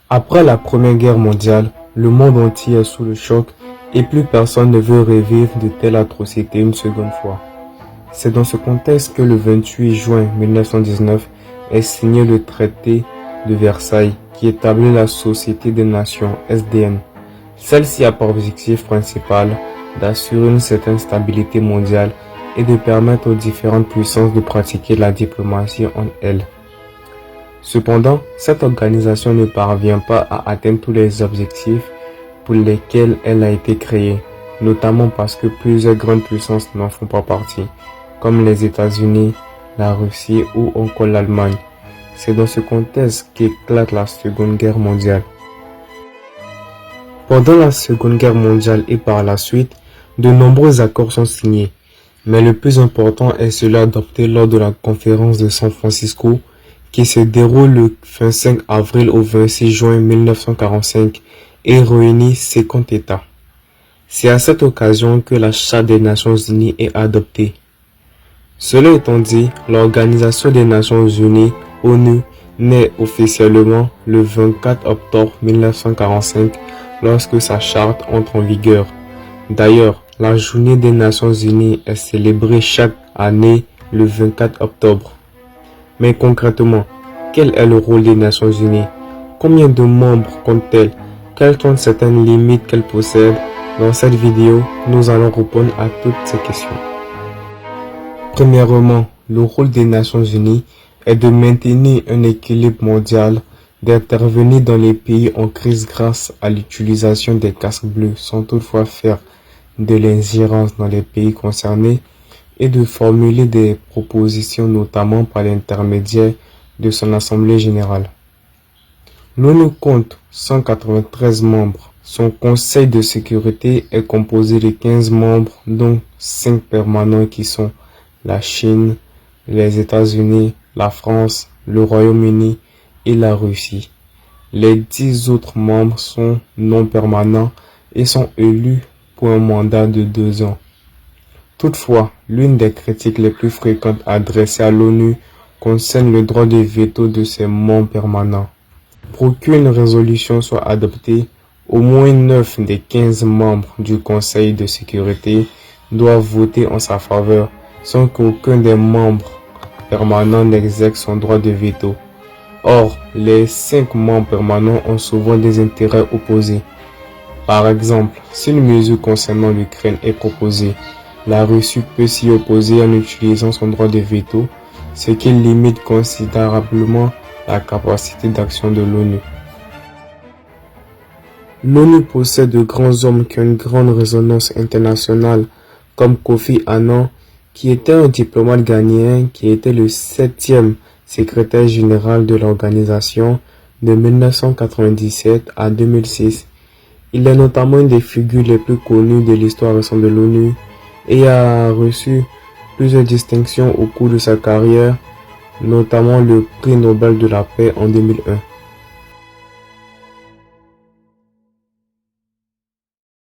Après la Première Guerre mondiale, le monde entier est sous le choc et plus personne ne veut revivre de telles atrocités une seconde fois. C'est dans ce contexte que le 28 juin 1919 est signé le traité de Versailles qui établit la Société des Nations (SDN). Celle-ci a pour objectif principal d'assurer une certaine stabilité mondiale et de permettre aux différentes puissances de pratiquer la diplomatie entre elles. Cependant, cette organisation ne parvient pas à atteindre tous les objectifs pour lesquels elle a été créée, notamment parce que plusieurs grandes puissances n'en font pas partie, comme les États-Unis, la Russie ou encore l'Allemagne. C'est dans ce contexte qu'éclate la Seconde Guerre mondiale. Pendant la Seconde Guerre mondiale et par la suite, de nombreux accords sont signés, mais le plus important est celui adopté lors de la conférence de San Francisco qui se déroule le 25 avril au 26 juin 1945 et réunit 50 États. C'est à cette occasion que la Charte des Nations Unies est adoptée. Cela étant dit, l'Organisation des Nations Unies, ONU, naît officiellement le 24 octobre 1945 lorsque sa charte entre en vigueur. D'ailleurs, la Journée des Nations Unies est célébrée chaque année le 24 octobre. Mais concrètement, quel est le rôle des Nations Unies? Combien de membres comptent-elles? Quelles sont certaines limites qu'elles possèdent? Dans cette vidéo, nous allons répondre à toutes ces questions. Premièrement, le rôle des Nations Unies est de maintenir un équilibre mondial, d'intervenir dans les pays en crise grâce à l'utilisation des casques bleus sans toutefois faire de l'ingérence dans les pays concernés et de formuler des propositions notamment par l'intermédiaire de son Assemblée générale. L'ONU compte 193 membres. Son Conseil de sécurité est composé de 15 membres dont 5 permanents qui sont la Chine, les États-Unis, la France, le Royaume-Uni et la Russie. Les 10 autres membres sont non permanents et sont élus pour un mandat de 2 ans. Toutefois, l'une des critiques les plus fréquentes adressées à l'ONU concerne le droit de veto de ses membres permanents. Pour qu'une résolution soit adoptée, au moins 9 des 15 membres du Conseil de sécurité doivent voter en sa faveur, sans qu'aucun des membres permanents n'exerce son droit de veto. Or, les 5 membres permanents ont souvent des intérêts opposés. Par exemple, si une mesure concernant l'Ukraine est proposée, la Russie peut s'y opposer en utilisant son droit de veto, ce qui limite considérablement la capacité d'action de l'ONU. L'ONU possède de grands hommes qui ont une grande résonance internationale, comme Kofi Annan, qui était un diplomate ghanéen qui était le 7e secrétaire général de l'organisation de 1997 à 2006. Il est notamment une des figures les plus connues de l'histoire récente de l'ONU et a reçu plusieurs distinctions au cours de sa carrière, notamment le prix Nobel de la paix en 2001.